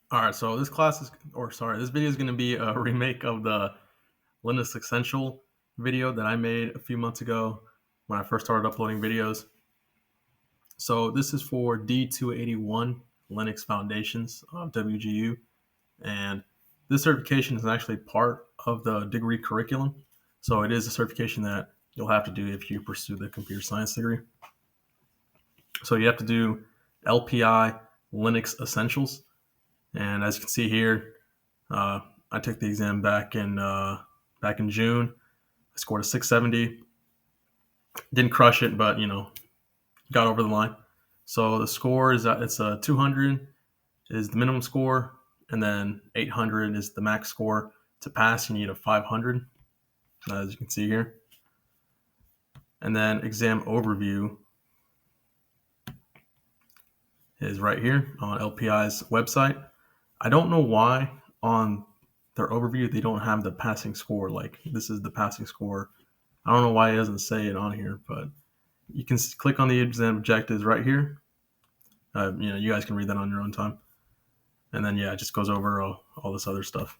All right, so this video is going to be a remake of the Linux Essential video that I made a few months ago when I first started uploading videos. So this is for D281 Linux Foundations of WGU, and this certification is actually part of the degree curriculum. So it is a certification that you'll have to do if you pursue the computer science degree. So you have to do LPI Linux Essentials, and as you can see here, Uh, I took the exam back in June. I scored a 670. Didn't crush it, but got over the line. So the score is that it's a 200 is the minimum score, and then 800 is the max score. To pass, you need a 500, as you can see here. And then exam overview is right here on LPI's website. I don't know why on their overview they don't have the passing score. Like, this is the passing score. I don't know why it doesn't say it on here, but you can click on the exam objectives right here. You guys can read that on your own time. And then, it just goes over all this other stuff.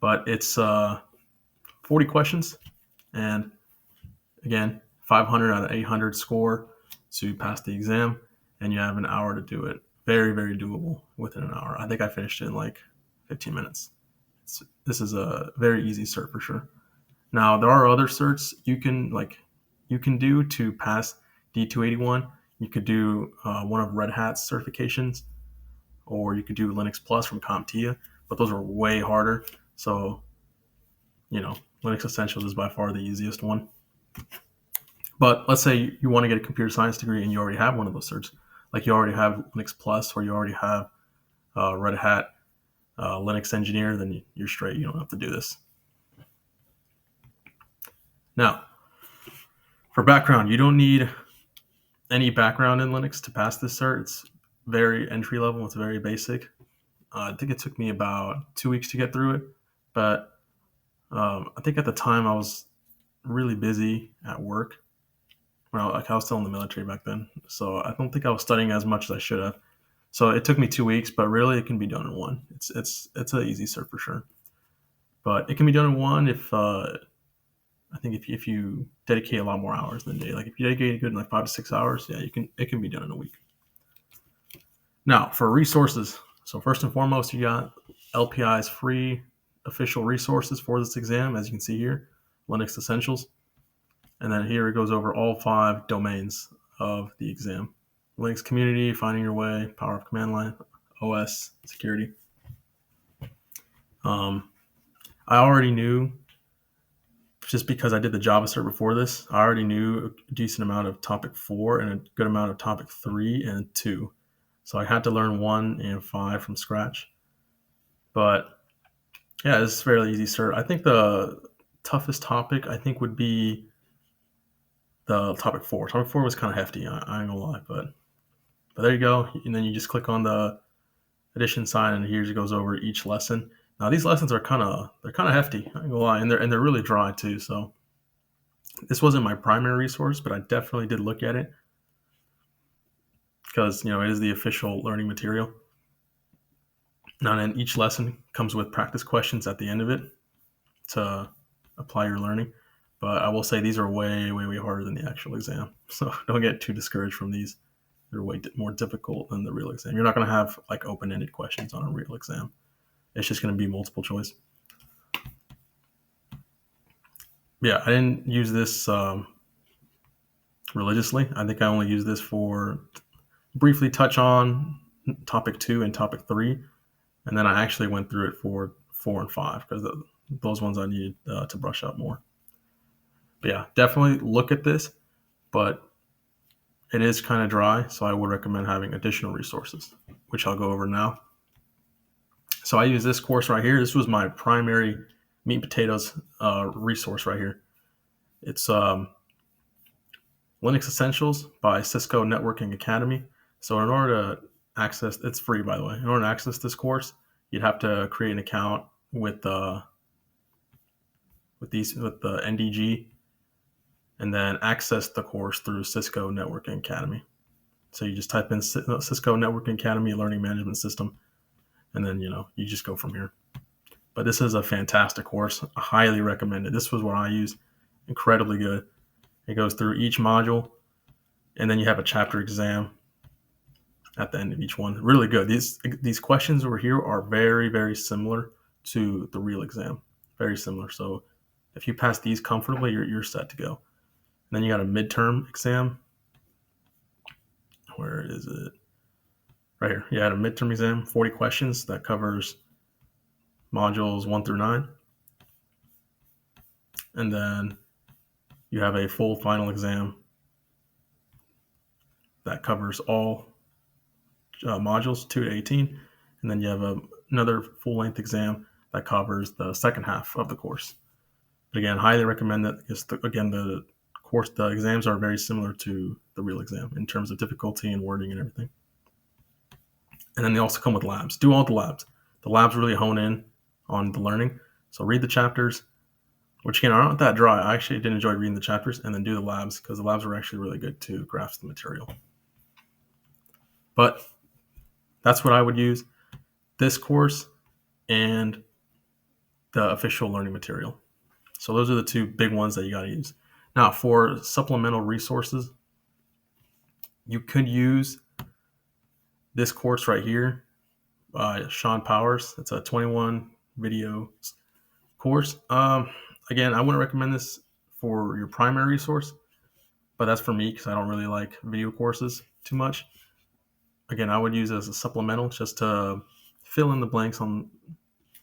But it's 40 questions. And again, 500 out of 800 score to pass the exam. And you have an hour to do it. Very, very doable within an hour. I think I finished it in like 15 minutes. This is a very easy cert for sure. Now, there are other certs you can do to pass D281. You could do one of Red Hat's certifications, or you could do Linux Plus from CompTIA, but those are way harder. So, Linux Essentials is by far the easiest one. But let's say you want to get a computer science degree and you already have one of those certs, like you already have Linux Plus or you already have Red Hat Linux Engineer, then you're straight. You don't have to do this. Now, for background, you don't need any background in Linux to pass this cert. It's very entry level. It's very basic. I think it took me about 2 weeks to get through it, but I think at the time I was really busy at work. Well, like I was still in the military back then, so I don't think I was studying as much as I should have. So it took me 2 weeks, but really it can be done in one. It's an easy cert for sure, but it can be done in one if I think if you dedicate a lot more hours than a day. Like if you dedicate a good like 5 to 6 hours, yeah, it can be done in a week. Now for resources. So first and foremost, you got LPI's free official resources for this exam, as you can see here, Linux Essentials. And then here it goes over all 5 domains of the exam. Linux community, finding your way, power of command line, OS, security. I already knew, just because I did the Java cert before this, I already knew a decent amount of topic 4 and a good amount of topic 3 and 2. So I had to learn 1 and 5 from scratch. But yeah, this is fairly easy cert. I think the toughest topic would be the topic 4. Topic 4 was kind of hefty. I ain't gonna lie, but there you go. And then you just click on the edition sign, and here it goes over each lesson. Now these lessons are kind of hefty. I ain't gonna lie, and they're really dry too. So this wasn't my primary resource, but I definitely did look at it because it is the official learning material. Now, then each lesson comes with practice questions at the end of it to apply your learning. But I will say these are way, way, way harder than the actual exam. So don't get too discouraged from these. They're way more difficult than the real exam. You're not going to have like open-ended questions on a real exam. It's just going to be multiple choice. Yeah, I didn't use this religiously. I think I only used this for briefly touch on topic 2 and topic 3. And then I actually went through it for 4 and 5 because those ones I needed to brush up more. But yeah, definitely look at this, but it is kind of dry, so I would recommend having additional resources, which I'll go over now. So I use this course right here. This was my primary meat and potatoes resource right here. It's Linux Essentials by Cisco Networking Academy. So in order to access, it's free by the way. In order to access this course, you'd have to create an account with the NDG, and then access the course through Cisco Networking Academy. So you just type in Cisco Networking Academy Learning Management System, and then you just go from here. But this is a fantastic course. I highly recommend it. This was what I used. Incredibly good. It goes through each module, and then you have a chapter exam at the end of each one. Really good. These questions over here are very, very similar to the real exam. Very similar. So if you pass these comfortably, you're set to go. And then you got a midterm exam. Where is it? Right here. You had a midterm exam, 40 questions that covers modules 1 through 9. And then you have a full final exam that covers all modules 2 to 18. And then you have another full-length exam that covers the second half of the course. But again, highly recommend that because, the exams are very similar to the real exam in terms of difficulty and wording and everything. And then they also come with labs. Do all the labs. The labs really hone in on the learning. So read the chapters, which again aren't that dry. I actually did enjoy reading the chapters, and then do the labs because the labs were actually really good to grasp the material. But that's what I would use. This course and the official learning material. So those are the two big ones that you got to use. Now, for supplemental resources, you could use this course right here by Sean Powers. It's a 21 video course. Again, I wouldn't recommend this for your primary resource, but that's for me because I don't really like video courses too much. Again, I would use it as a supplemental just to fill in the blanks on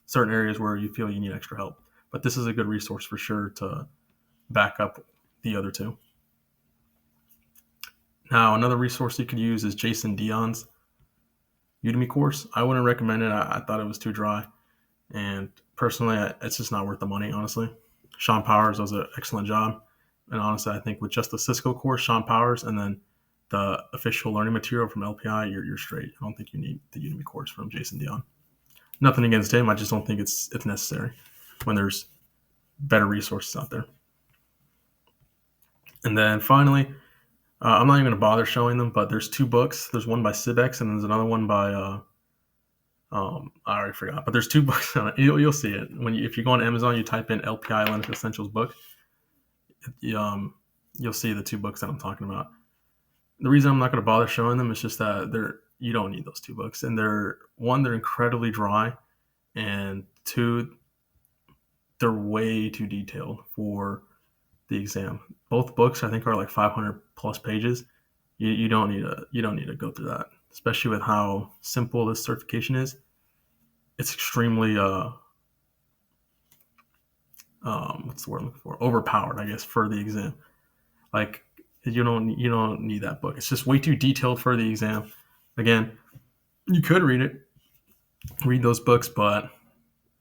certain areas where you feel you need extra help. But this is a good resource for sure to back up the other two. Now, another resource you could use is Jason Dion's Udemy course. I wouldn't recommend it. I thought it was too dry. And personally, it's just not worth the money, honestly. Sean Powers does an excellent job. And honestly, I think with just the Cisco course, Sean Powers, and then the official learning material from LPI, you're straight. I don't think you need the Udemy course from Jason Dion. Nothing against him. I just don't think it's necessary when there's better resources out there. And then finally, I'm not even going to bother showing them, but there's two books. There's one by Cibex, and there's another one by I already forgot, but there's two books on it. You'll see it if you go on Amazon, you type in LPI Linux Essentials book. You'll see the two books that I'm talking about. The reason I'm not going to bother showing them is just that you don't need those two books, and they're incredibly dry, and two, they're way too detailed for the exam. Both books I think are like 500 plus pages. You don't need to go through that, especially with how simple this certification is. It's extremely what's the word I'm looking for? Overpowered, I guess, for the exam. Like you don't need that book. It's just way too detailed for the exam. Again, you could read those books, but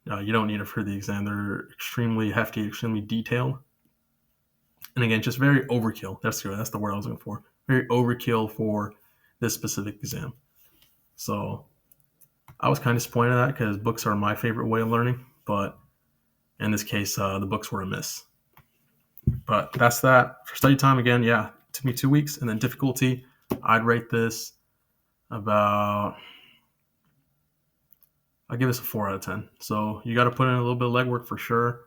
you don't need it for the exam. They're extremely hefty, extremely detailed. And again, just very overkill. That's the word I was looking for. Very overkill for this specific exam. So I was kind of disappointed at that because books are my favorite way of learning. But in this case, the books were a miss. But that's that. For study time, again, it took me 2 weeks. And then difficulty, I'd rate this about, I'll give this a 4 out of 10. So you got to put in a little bit of legwork for sure.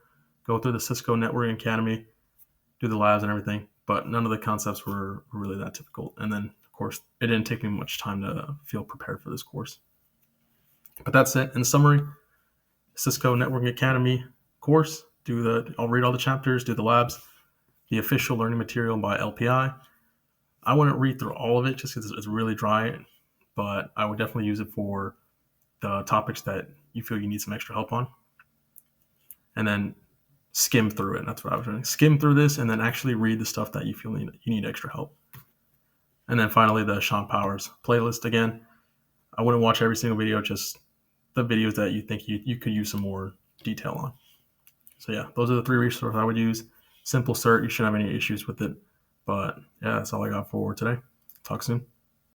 Go through the Cisco Networking Academy, do the labs and everything. But none of the concepts were really that difficult. And then, of course, it didn't take me much time to feel prepared for this course. But that's it. In summary, Cisco Networking Academy course, I'll read all the chapters, do the labs, the official learning material by LPI. I wouldn't read through all of it just because it's really dry, but I would definitely use it for the topics that you feel you need some extra help on. And then skim through it. That's what I was doing. Skim through this and then actually read the stuff that you feel you need extra help. And then finally, the Sean Powers playlist. Again, I wouldn't watch every single video, just the videos that you think you could use some more detail on. So those are the 3 resources I would use. Simple cert, you shouldn't have any issues with it. But that's all I got for today. Talk soon.